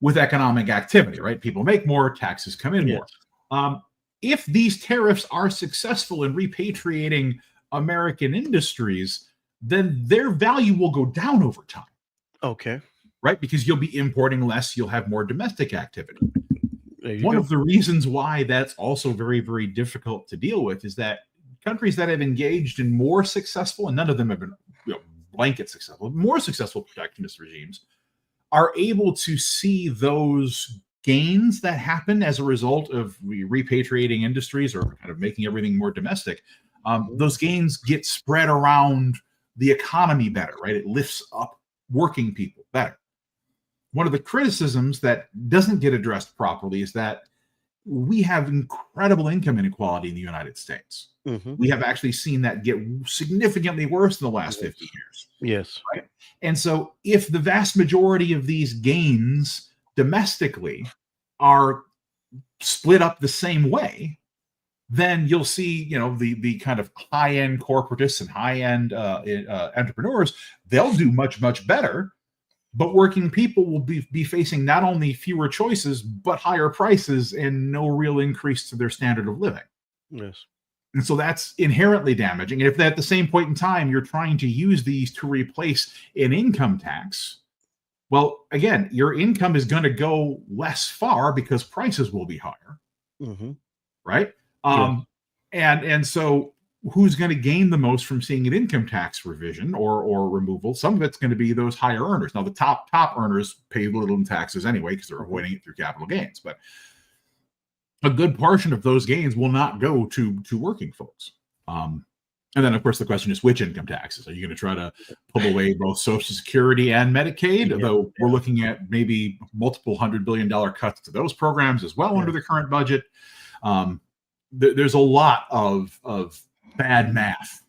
with economic activity, right? People make more, taxes come in more. If these tariffs are successful in repatriating American industries, then their value will go down over time. Okay. Right? Because you'll be importing less, you'll have more domestic activity. One of the reasons why that's also very, very difficult to deal with is that countries that have engaged in more successful, and none of them have been blanket successful, more successful protectionist regimes, are able to see those gains that happen as a result of repatriating industries or kind of making everything more domestic. Those gains get spread around the economy better, right? It lifts up working people better. One of the criticisms that doesn't get addressed properly is that we have incredible income inequality in the United States. We have actually seen that get significantly worse in the last 50 years. Yes. Right. And so if the vast majority of these gains domestically are split up the same way, then you'll see, the kind of high-end corporatists and high-end entrepreneurs, they'll do much, much better But working people will be facing not only fewer choices, but higher prices and no real increase to their standard of living. Yes. And so that's inherently damaging. And if at the same point in time you're trying to use these to replace an income tax, well, again, your income is going to go less far because prices will be higher, Mm-hmm. right? Yes. And so who's going to gain the most from seeing an income tax revision or removal? Some of it's going to be those higher earners. Now, the top earners pay little in taxes anyway because they're avoiding it through capital gains, but a good portion of those gains will not go to working folks. And then, of course, the question is which income taxes? Are you going to try to pull away both Social Security and Medicaid? Yeah, Though we're looking at maybe multiple $100 billion cuts to those programs as well under the current budget. There's a lot of bad math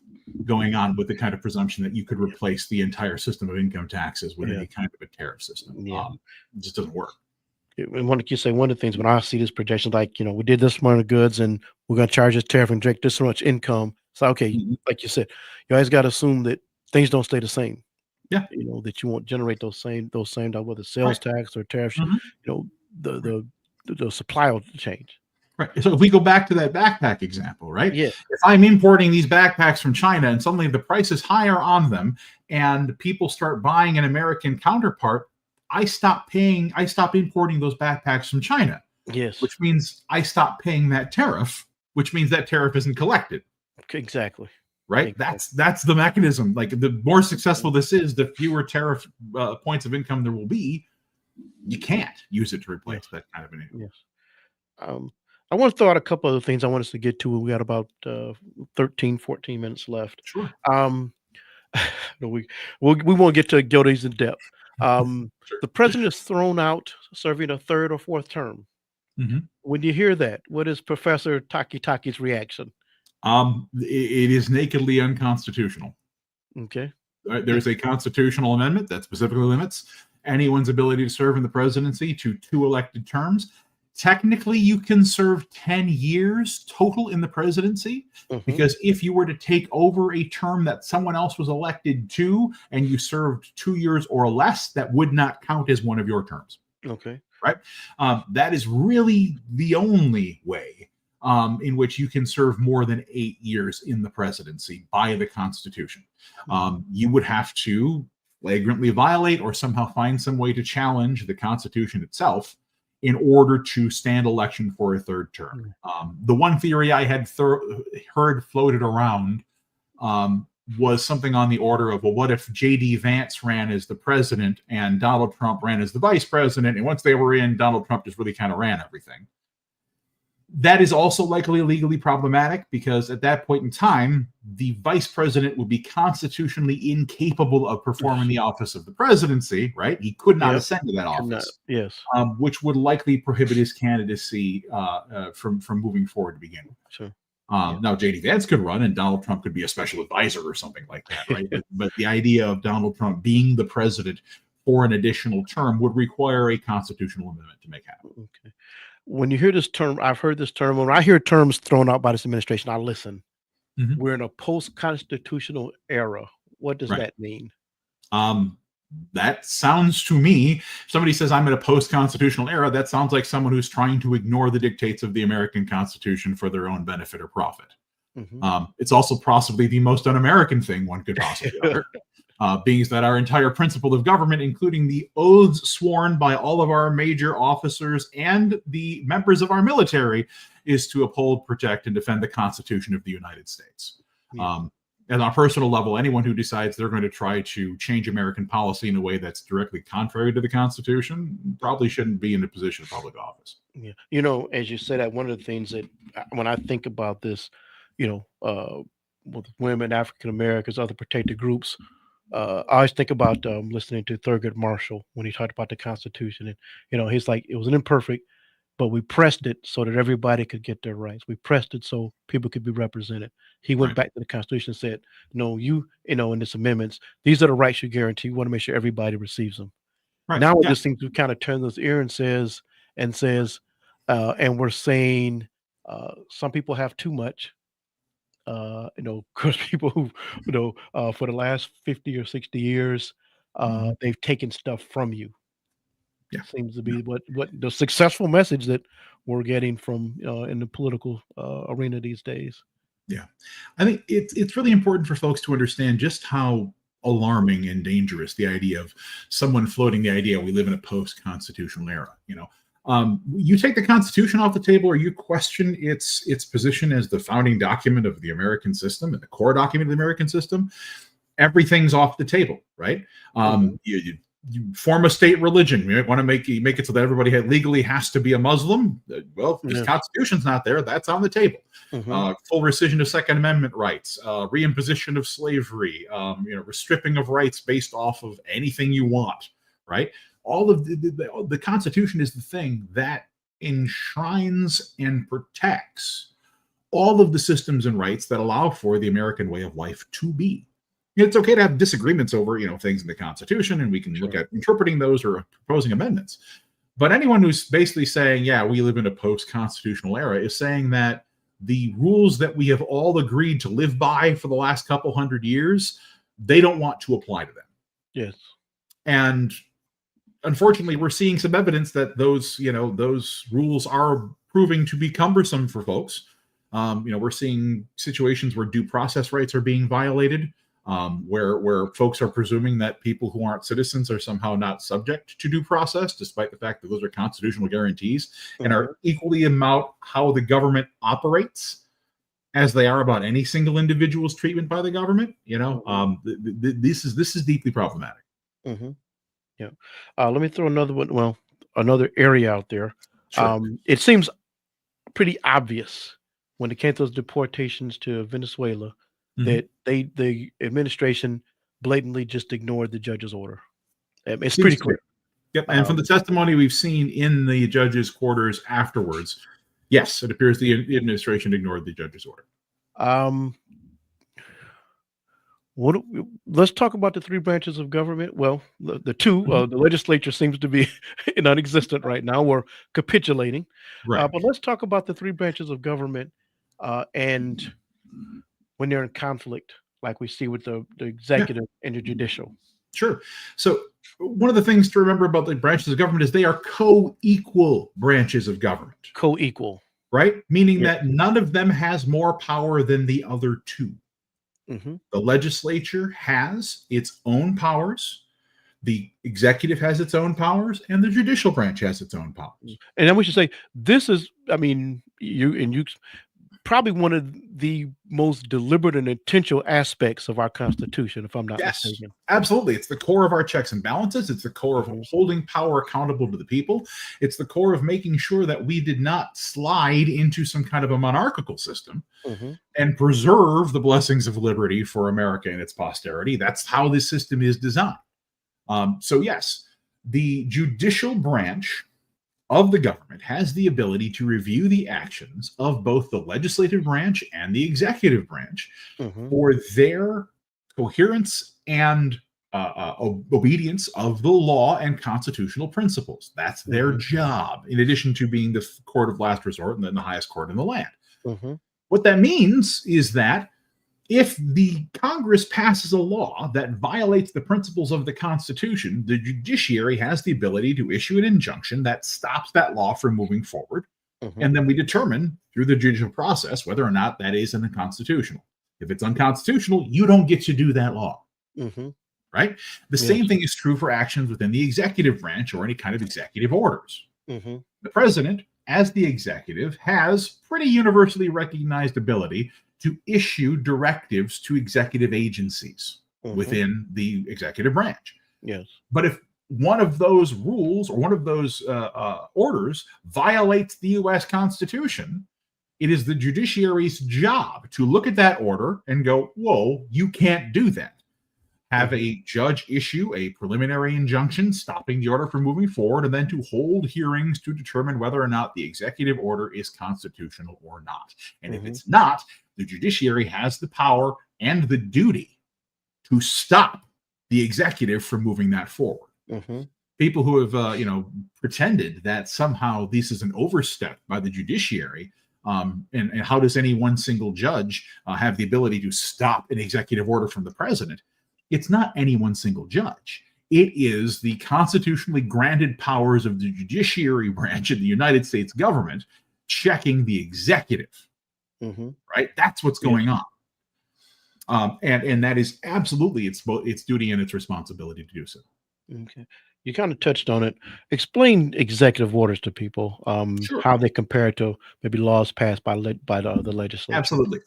going on with the kind of presumption that you could replace the entire system of income taxes with any kind of a tariff system. Yeah. It just doesn't work. And one of the things when I see this projection, like, we did this amount of goods and we're going to charge this tariff and direct this much income. So, okay, like you said, you always got to assume that things don't stay the same. Yeah. That you won't generate those same, whether sales tax or tariffs, the supply will change. Right. So if we go back to that backpack example, right? Yeah. If I'm importing these backpacks from China and suddenly the price is higher on them and people start buying an American counterpart, I stop importing those backpacks from China. Yes. Which means I stop paying that tariff, which means that tariff isn't collected. Exactly. Right. Exactly. That's the mechanism. Like the more successful this is, the fewer tariff points of income there will be. You can't use it to replace that kind of an income. Yes. I want to throw out a couple of things I want us to get to. We got about 13, 14 minutes left. Sure. We won't get to these in depth. Sure. The president is thrown out serving a third or fourth term. Mm-hmm. When you hear that, what is Professor Taki Taki's reaction? It is nakedly unconstitutional. Okay. There's a constitutional amendment that specifically limits anyone's ability to serve in the presidency to 2 elected terms. Technically, you can serve 10 years total in the presidency, because if you were to take over a term that someone else was elected to and you served 2 years or less, that would not count as one of your terms. Okay. Right? That is really the only way in which you can serve more than 8 years in the presidency by the Constitution. You would have to flagrantly violate or somehow find some way to challenge the Constitution itself in order to stand election for a third term. The one theory I had heard floated around was something on the order of, well, what if J.D. Vance ran as the president and Donald Trump ran as the vice president? And once they were in, Donald Trump just really kind of ran everything. That is also likely legally problematic because at that point in time, the vice president would be constitutionally incapable of performing the office of the presidency, right? He could not ascend to that office. Yes. Which would likely prohibit his candidacy from moving forward to begin with. Sure. Now, J.D. Vance could run and Donald Trump could be a special advisor or something like that, right? but the idea of Donald Trump being the president for an additional term would require a constitutional amendment to make happen. Okay. When you hear this term, I've heard this term. When I hear terms thrown out by this administration, I listen. We're in a post-constitutional era. What does that mean? That sounds to me, somebody says I'm in a post-constitutional era, that sounds like someone who's trying to ignore the dictates of the American Constitution for their own benefit or profit. It's also possibly the most un-American thing one could possibly utter. Being that our entire principle of government, including the oaths sworn by all of our major officers and the members of our military, is to uphold, protect, and defend the Constitution of the United States. And on a personal level, anyone who decides they're going to try to change American policy in a way that's directly contrary to the Constitution probably shouldn't be in a position of public office. Yeah. As you say that, one of the things that when I think about this, with women, African Americans, other protected groups, I always think about listening to Thurgood Marshall when he talked about the Constitution. And, he's like, it was an imperfect, but we pressed it so that everybody could get their rights. We pressed it so people could be represented. He went back to the Constitution and said, no, in this amendments, these are the rights you guarantee. You want to make sure everybody receives them. Now it just seems to kind of turn those ear and says, and we're saying some people have too much. Because people who, for the last 50 or 60 years, they've taken stuff from you. Yeah. Seems to be what the successful message that we're getting from in the political arena these days. Yeah. I think it's really important for folks to understand just how alarming and dangerous the idea of someone floating the idea we live in a post-constitutional era. You take the Constitution off the table, or you question its position as the founding document of the American system and the core document of the American system, everything's off the table, right? You form a state religion. You want to make it so that everybody legally has to be a Muslim. Well, if this Constitution's not there, that's on the table. Full rescission of Second Amendment rights, reimposition of slavery, stripping of rights based off of anything you want, right? All of the Constitution is the thing that enshrines and protects all of the systems and rights that allow for the American way of life to be. It's okay to have disagreements over, things in the Constitution, and we can look at interpreting those or proposing amendments. But anyone who's basically saying, yeah, we live in a post-constitutional era, is saying that the rules that we have all agreed to live by for the last couple hundred years, they don't want to apply to them. Yes. And unfortunately, we're seeing some evidence that those rules are proving to be cumbersome for folks. We're seeing situations where due process rights are being violated. Where folks are presuming that people who aren't citizens are somehow not subject to due process, despite the fact that those are constitutional guarantees and are equally about how the government operates as they are about any single individual's treatment by the government. This is deeply problematic. Yeah. Let me throw another one. Well, another area out there. Sure. It seems pretty obvious when it came to those deportations to Venezuela that the administration blatantly just ignored the judge's order. It's pretty clear. Yep. And from the testimony we've seen in the judge's quarters afterwards, yes, it appears the administration ignored the judge's order. Let's talk about the three branches of government. Well, the two, the legislature seems to be non-existent right now. We're capitulating. Right. But let's talk about the three branches of government and when they're in conflict, like we see with the executive and the judicial. Sure. So one of the things to remember about the branches of government is they are co-equal branches of government. Co-equal. Right? Meaning that none of them has more power than the other two. The legislature has its own powers, the executive has its own powers, and the judicial branch has its own powers. And then we should say, this is, you probably one of the most deliberate and intentional aspects of our Constitution, if I'm not mistaken. Absolutely. It's the core of our checks and balances. It's the core of holding power accountable to the people. It's the core of making sure that we did not slide into some kind of a monarchical system and preserve the blessings of liberty for America and its posterity. That's how this system is designed. So yes, the judicial branch of the government has the ability to review the actions of both the legislative branch and the executive branch for their coherence and obedience of the law and constitutional principles. That's their job, in addition to being the court of last resort and then the highest court in the land. What that means is that if the Congress passes a law that violates the principles of the Constitution, the judiciary has the ability to issue an injunction that stops that law from moving forward. And then we determine through the judicial process whether or not that is unconstitutional. If it's unconstitutional, you don't get to do that law. Right? The same thing is true for actions within the executive branch or any kind of executive orders. The president, as the executive, has pretty universally recognized ability to issue directives to executive agencies within the executive branch. Yes. But if one of those rules or one of those orders violates the U.S. Constitution, it is the judiciary's job to look at that order and go, whoa, you can't do that. Have a judge issue a preliminary injunction stopping the order from moving forward, and then to hold hearings to determine whether or not the executive order is constitutional or not. And if it's not, the judiciary has the power and the duty to stop the executive from moving that forward. People who have, pretended that somehow this is an overstep by the judiciary, and how does any one single judge have the ability to stop an executive order from the president? It's not any one single judge. It is the constitutionally granted powers of the judiciary branch of the United States government checking the executive, right? That's what's going on. And that is absolutely its duty and its responsibility to do so. Okay. You kind of touched on it. Explain executive orders to people, Sure. how they compare to maybe laws passed by the legislature. Absolutely.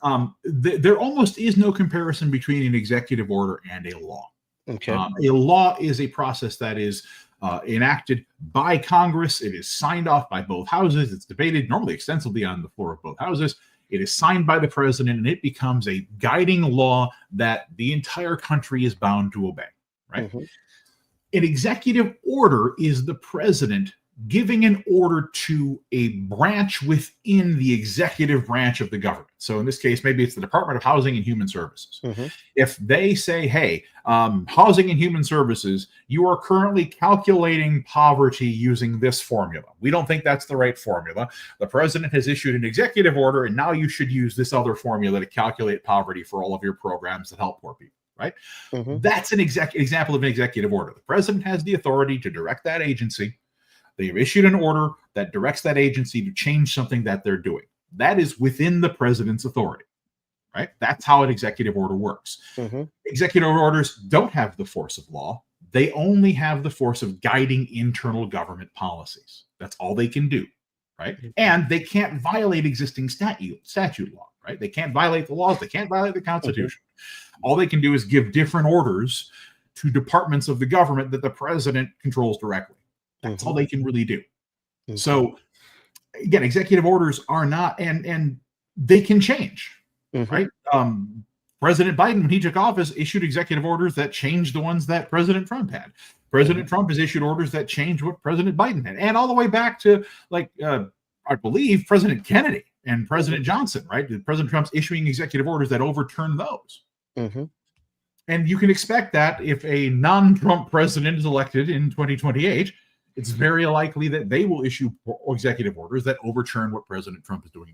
There almost is no comparison between an executive order and a law. Okay. A law is a process that is enacted by Congress. It is signed off by both houses. It's debated normally extensively on the floor of both houses. It is signed by the president, and it becomes a guiding law that the entire country is bound to obey, right? An executive order is the president giving an order to a branch within the executive branch of the government. So in this case, maybe it's the Department of Housing and Human Services. If they say, hey, Housing and Human Services, you are currently calculating poverty using this formula. We don't think that's the right formula. The president has issued an executive order, and now you should use this other formula to calculate poverty for all of your programs that help poor people. Right? That's an example of an executive order. The president has the authority to direct that agency. They have issued an order that directs that agency to change something that they're doing. That is within the president's authority, right? That's how an executive order works. Executive orders don't have the force of law. They only have the force of guiding internal government policies. That's all they can do, right? And they can't violate existing statute law, right? They can't violate the laws. They can't violate the Constitution. All they can do is give different orders to departments of the government that the president controls directly. That's all they can really do. So again, executive orders are not, and they can change, right? President Biden, when he took office, issued executive orders that changed the ones that President Trump had. President Trump has issued orders that changed what President Biden had, and all the way back to I believe President Kennedy and President Johnson, right? President Trump's issuing executive orders that overturned those. And you can expect that if a non-Trump president is elected in 2028, it's very likely that they will issue executive orders that overturn what President Trump is doing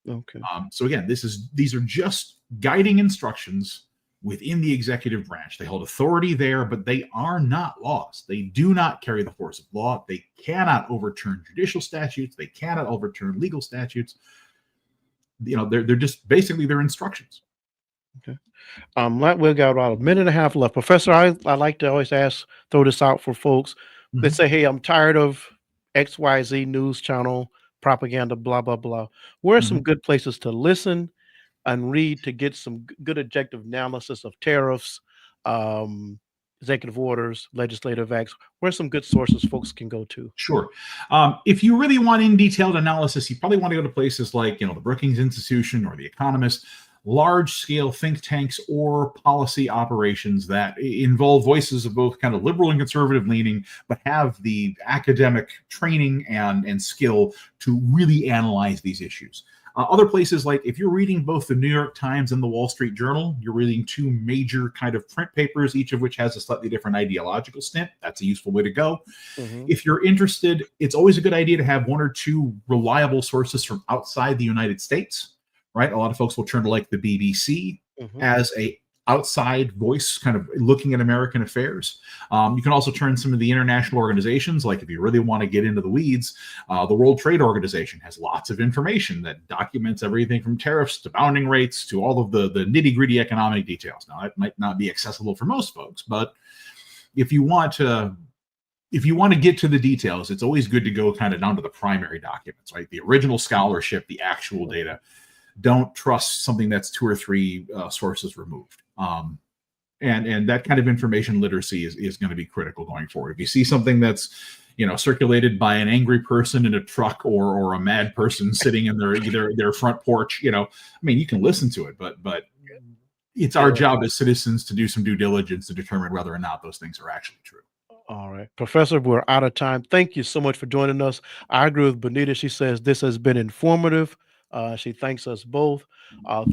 now. So again, these are just guiding instructions within the executive branch. They hold authority there, but they are not laws. They do not carry the force of law. They cannot overturn judicial statutes. They cannot overturn legal statutes. They're just basically their instructions. We've got about a minute and a half left. Professor, I like to always throw this out for folks. They say, hey, I'm tired of XYZ news channel propaganda, blah, blah, blah. Where are some good places to listen and read to get some good objective analysis of tariffs, executive orders, legislative acts? Where are some good sources folks can go to? Sure. If you really want in detailed analysis, you probably want to go to places like, the Brookings Institution or The Economist, large-scale think tanks or policy operations that involve voices of both kind of liberal and conservative leaning, but have the academic training and skill to really analyze these issues. Other places, like if you're reading both the New York Times and the Wall Street Journal, you're reading two major kind of print papers, each of which has a slightly different ideological stint. That's a useful way to go. If you're interested, it's always a good idea to have one or two reliable sources from outside the United States. Right, a lot of folks will turn to like the BBC as a outside voice, kind of looking at American affairs. You can also turn some of the international organizations, like if you really want to get into the weeds, the World Trade Organization has lots of information that documents everything from tariffs to bounding rates to all of the nitty-gritty economic details. Now, it might not be accessible for most folks, but if you want to get to the details, it's always good to go kind of down to the primary documents, right? The original scholarship, the actual data. Don't trust something that's two or three sources removed. And that kind of information literacy is going to be critical going forward. If you see something that's, circulated by an angry person in a truck or a mad person sitting in their front porch, you can listen to it, but it's our job as citizens to do some due diligence to determine whether or not those things are actually true. All right, Professor, we're out of time. Thank you so much for joining us. I agree with Benita. She says this has been informative. She thanks us both.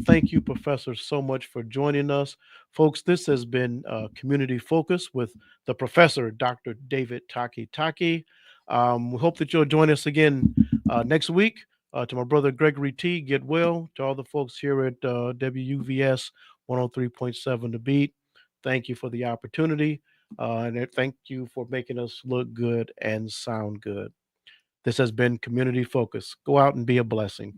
Thank you, Professor, so much for joining us. Folks, this has been Community Focus with the Professor, Dr. David Taki Taki. We hope that you'll join us again next week. To my brother Gregory T, get well. To all the folks here at WUVS 103.7 The Beat, thank you for the opportunity. Thank you for making us look good and sound good. This has been Community Focus. Go out and be a blessing.